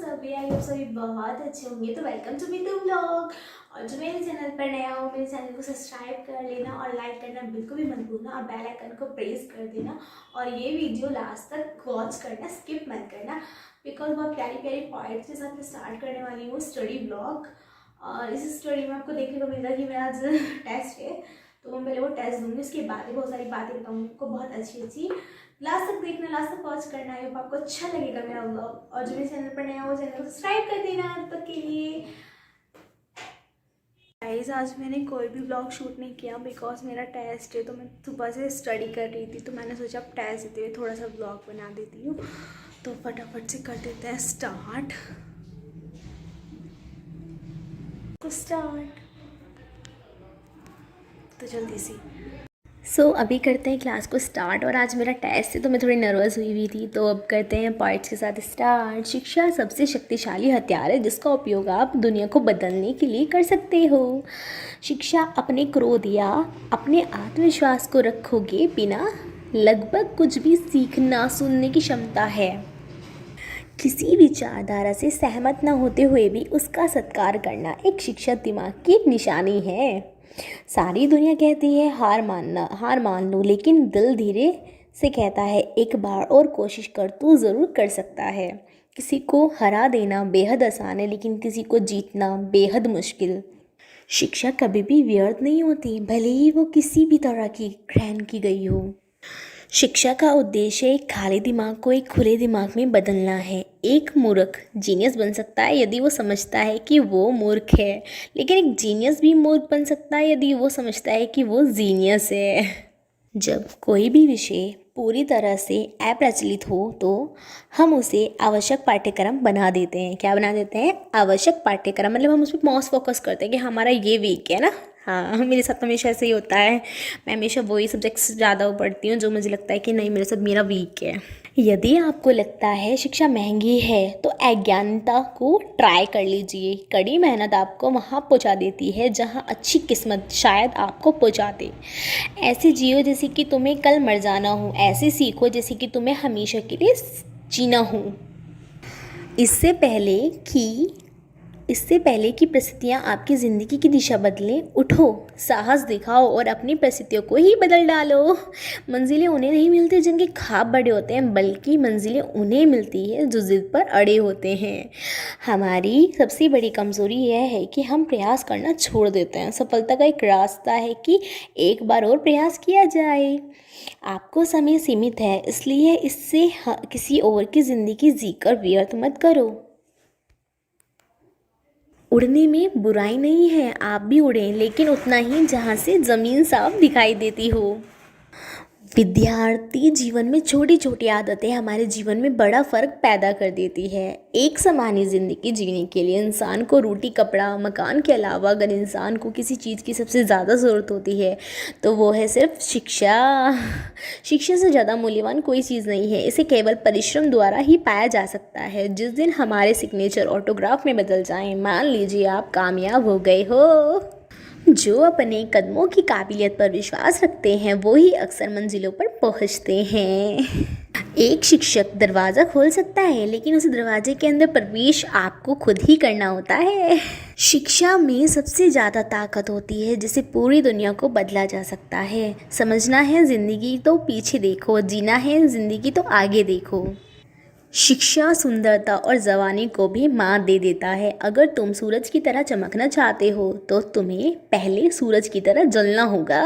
सभी I hope सभी बहुत अच्छे होंगे। तो वेलकम टू मितु व्लॉग। और जो मेरे चैनल पर नया हो मेरे चैनल को सब्सक्राइब कर लेना और लाइक करना बिल्कुल भी मत भूलना और बेल आइकन को प्रेस कर देना और ये वीडियो लास्ट तक वॉच करना, स्किप मत करना बिकॉज बहुत प्यारी प्यारी पॉइंट्स के साथ मैं स्टार्ट करने वाली हूँ स्टडी ब्लॉग। और इस स्टोरी में आपको देखने को मिलेगा कि मेरा आज टेस्ट है, तो मैं पहले वो टेस्ट दूंगी, उसके बाद ही बहुत सारी बातें बताऊँगी आपको बहुत अच्छी अच्छी। लास्ट तक देखना, लास्ट तक वॉच करना है, आपको अच्छा लगेगा मेरा व्लॉग। और जो मेरे चैनल पर नया हो चैनल को सब्सक्राइब कर देना तब तक के लिए। गाइस आज मैंने कोई भी व्लॉग शूट नहीं किया बिकॉज मेरा टेस्ट है, तो मैं सुबह से स्टडी कर रही थी, तो मैंने सोचा अब टेस्ट देते हुए थोड़ा सा व्लॉग बना देती हूँ। तो फटाफट से कर देते हैं स्टार्ट। तो जल्दी से अभी करते हैं क्लास को स्टार्ट। और आज मेरा टेस्ट है तो मैं थोड़ी नर्वस हुई थी, तो अब करते हैं पार्ट्स के साथ स्टार्ट। शिक्षा सबसे शक्तिशाली हथियार है जिसका उपयोग आप दुनिया को बदलने के लिए कर सकते हो। शिक्षा अपने क्रोध या अपने आत्मविश्वास को रखोगे बिना लगभग कुछ भी सीखना सुनने की क्षमता है। किसी विचारधारा से सहमत न होते हुए भी उसका सत्कार करना एक शिक्षित दिमाग की निशानी है। सारी दुनिया कहती है हार मान लो, लेकिन दिल धीरे से कहता है एक बार और कोशिश कर, तू ज़रूर कर सकता है। किसी को हरा देना बेहद आसान है, लेकिन किसी को जीतना बेहद मुश्किल। शिक्षा कभी भी व्यर्थ नहीं होती, भले ही वो किसी भी तरह की ग्रहण की गई हो। शिक्षा का उद्देश्य एक खाली दिमाग को एक खुले दिमाग में बदलना है। एक मूर्ख जीनियस बन सकता है यदि वो समझता है कि वो मूर्ख है, लेकिन एक जीनियस भी मूर्ख बन सकता है यदि वो समझता है कि वो जीनियस है। जब कोई भी विषय पूरी तरह से अप्रचलित हो तो हम उसे आवश्यक पाठ्यक्रम बना देते हैं। क्या बना देते हैं? आवश्यक पाठ्यक्रम। मतलब हम उस पर मोस्ट फोकस करते हैं कि हमारा ये वीक है ना। हाँ, मेरे साथ हमेशा ऐसे ही होता है। मैं हमेशा वही सब्जेक्ट्स ज़्यादा पढ़ती हूँ जो मुझे लगता है कि नहीं, मेरा वीक है। यदि आपको लगता है शिक्षा महंगी है तो अज्ञानता को ट्राई कर लीजिए। कड़ी मेहनत आपको वहाँ पहुँचा देती है जहाँ अच्छी किस्मत शायद आपको पहुँचा दे। ऐसे जियो जैसे कि तुम्हें कल मर जाना हो, ऐसे सीखो जैसे कि तुम्हें हमेशा के लिए जीना हो। इससे पहले कि परिस्थितियाँ आपकी ज़िंदगी की दिशा बदलें, उठो, साहस दिखाओ और अपनी परिस्थितियों को ही बदल डालो। मंजिलें उन्हें नहीं मिलती जिनके ख्वाब बड़े होते हैं, बल्कि मंजिलें उन्हें मिलती है जो ज़िद पर अड़े होते हैं। हमारी सबसे बड़ी कमज़ोरी यह है कि हम प्रयास करना छोड़ देते हैं। सफलता का एक रास्ता है कि एक बार और प्रयास किया जाए। आपको समय सीमित है, इसलिए इससे किसी और की ज़िंदगी जीकर व्यर्थ मत करो। उड़ने में बुराई नहीं है, आप भी उड़ें, लेकिन उतना ही जहाँ से ज़मीन साफ दिखाई देती हो। विद्यार्थी जीवन में छोटी छोटी आदतें हमारे जीवन में बड़ा फ़र्क पैदा कर देती है। एक सामान्य ज़िंदगी जीने के लिए इंसान को रोटी, कपड़ा, मकान के अलावा अगर इंसान को किसी चीज़ की सबसे ज़्यादा ज़रूरत होती है तो वो है सिर्फ शिक्षा। शिक्षा से ज़्यादा मूल्यवान कोई चीज़ नहीं है। इसे केवल परिश्रम द्वारा ही पाया जा सकता है। जिस दिन हमारे सिग्नेचर ऑटोग्राफ में बदल जाएं, मान लीजिए आप कामयाब हो गए हो। जो अपने कदमों की काबिलियत पर विश्वास रखते हैं वो ही अक्सर मंजिलों पर पहुंचते हैं। एक शिक्षक दरवाज़ा खोल सकता है, लेकिन उस दरवाजे के अंदर प्रवेश आपको खुद ही करना होता है। शिक्षा में सबसे ज़्यादा ताकत होती है जिसे पूरी दुनिया को बदला जा सकता है। समझना है ज़िंदगी तो पीछे देखो, जीना है ज़िंदगी तो आगे देखो। शिक्षा सुंदरता और जवानी को भी मात दे देता है। अगर तुम सूरज की तरह चमकना चाहते हो तो तुम्हें पहले सूरज की तरह जलना होगा।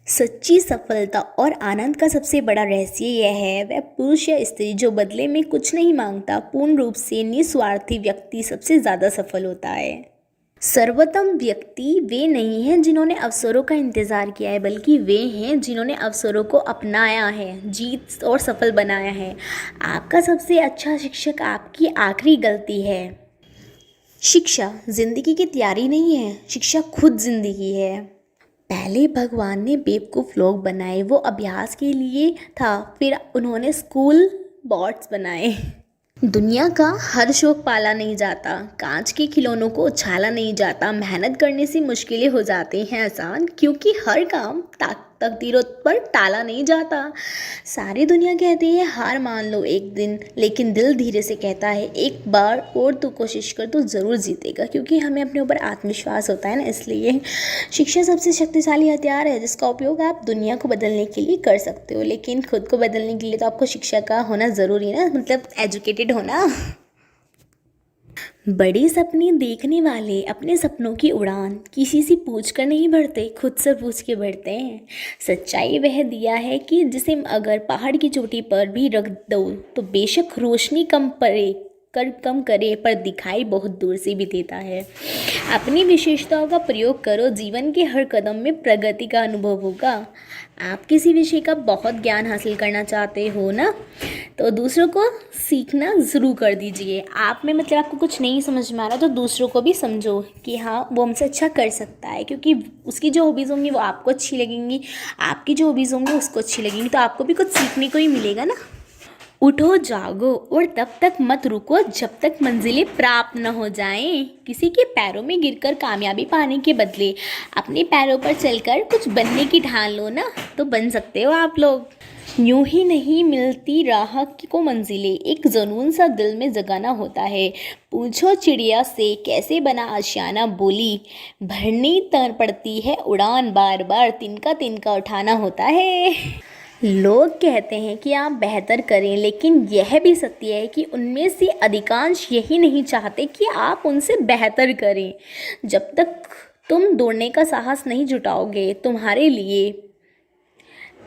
सच्ची सफलता और आनंद का सबसे बड़ा रहस्य यह है, वह पुरुष या स्त्री जो बदले में कुछ नहीं मांगता, पूर्ण रूप से निस्वार्थी व्यक्ति सबसे ज़्यादा सफल होता है। सर्वोत्तम व्यक्ति वे नहीं हैं जिन्होंने अवसरों का इंतज़ार किया है, बल्कि वे हैं जिन्होंने अवसरों को अपनाया है, जीत और सफल बनाया है। आपका सबसे अच्छा शिक्षक आपकी आखिरी गलती है। शिक्षा जिंदगी की तैयारी नहीं है, शिक्षा खुद जिंदगी है। पहले भगवान ने बेवकूफ़ लोग बनाए, वो अभ्यास के लिए था, फिर उन्होंने स्कूल बोर्ड्स बनाए। दुनिया का हर शौक पाला नहीं जाता, कांच के खिलौनों को उछाला नहीं जाता। मेहनत करने से मुश्किलें हो जाती हैं आसान, क्योंकि हर काम तकदीरों पर टाला नहीं जाता। सारी दुनिया कहती है हार मान लो एक दिन, लेकिन दिल धीरे से कहता है एक बार और तू कोशिश कर तो ज़रूर जीतेगा, क्योंकि हमें अपने ऊपर आत्मविश्वास होता है ना। इसलिए शिक्षा सबसे शक्तिशाली हथियार है जिसका उपयोग आप दुनिया को बदलने के लिए कर सकते हो, लेकिन खुद को बदलने के लिए तो आपको शिक्षा का होना ज़रूरी है ना, मतलब एजुकेटेड होना। बड़े सपने देखने वाले अपने सपनों की उड़ान किसी से पूछ कर नहीं भरते, खुद से पूछ के भरते हैं। सच्चाई वह दिया है कि जिसे अगर पहाड़ की चोटी पर भी रख दो तो बेशक रोशनी कम करे पर दिखाई बहुत दूर से भी देता है। अपनी विशेषताओं का प्रयोग करो, जीवन के हर कदम में प्रगति का अनुभव होगा। आप किसी विषय का बहुत ज्ञान हासिल करना चाहते हो ना, तो दूसरों को सीखना ज़रूर कर दीजिए। आप में मतलब आपको कुछ नहीं समझ में आ रहा तो दूसरों को भी समझो कि हाँ वो हमसे अच्छा कर सकता है, क्योंकि उसकी जो हॉबीज़ होंगी वो आपको अच्छी लगेंगी, आपकी जो हॉबीज़ होंगी उसको अच्छी लगेंगी, तो आपको भी कुछ सीखने को ही मिलेगा ना। उठो जागो और तब तक मत रुको जब तक मंजिलें प्राप्त न हो जाएं। किसी के पैरों में गिरकर कामयाबी पाने के बदले अपने पैरों पर चलकर कुछ बनने की ठान लो ना, तो बन सकते हो आप लोग। यूं ही नहीं मिलती राह को मंजिलें, एक जुनून सा दिल में जगाना होता है। पूछो चिड़िया से कैसे बना आशियाना, बोली भरनी तर पड़ती है उड़ान, बार बार तिनका तिनका उठाना होता है। लोग कहते हैं कि आप बेहतर करें, लेकिन यह भी सत्य है कि उनमें से अधिकांश यही नहीं चाहते कि आप उनसे बेहतर करें। जब तक तुम दौड़ने का साहस नहीं जुटाओगे, तुम्हारे लिए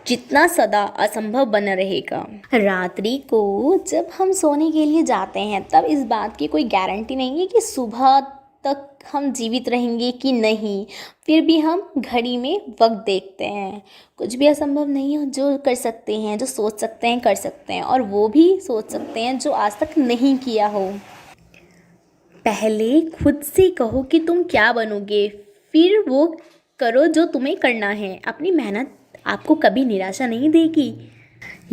जितना सदा असंभव बना रहेगा। रात्रि को जब हम सोने के लिए जाते हैं तब इस बात की कोई गारंटी नहीं है कि सुबह तक हम जीवित रहेंगे कि नहीं। फिर भी हम घड़ी में वक्त देखते हैं। कुछ भी असंभव नहीं है, जो कर सकते हैं, जो सोच सकते हैं कर सकते हैं, और वो भी सोच सकते हैं जो आज तक नहीं किया हो। पहले खुद से कहो कि तुम क्या बनोगे, फिर वो करो जो तुम्हें करना है। अपनी मेहनत आपको कभी निराशा नहीं देगी।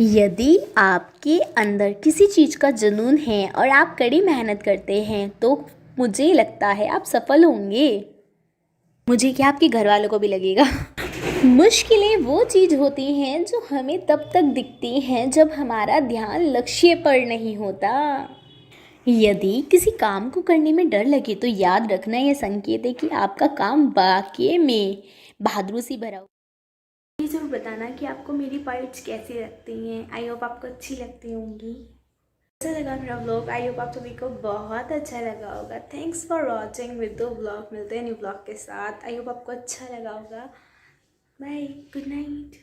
यदि आपके अंदर किसी चीज़ का जुनून है और आप कड़ी मेहनत करते हैं तो मुझे लगता है आप सफल होंगे। मुझे क्या, आपके घर वालों को भी लगेगा। मुश्किलें वो चीज़ होती हैं जो हमें तब तक दिखती हैं जब हमारा ध्यान लक्ष्य पर नहीं होता। यदि किसी काम को करने में डर लगे तो याद रखना यह संकेत है कि आपका काम वाकई में बहादुरी से भरा हो। ये ज़रूर बताना कि आपको मेरी पार्ट्स कैसी लगती हैं। आई होप आपको अच्छी लगती होंगी। अच्छा लगा मेरा व्लॉग, आई होप आप सभी को बहुत अच्छा लगा होगा। Thanks for watching with the vlog. मिलते हैं न्यू व्लॉग के साथ। आई होप आपको अच्छा लगा होगा। Bye, good night.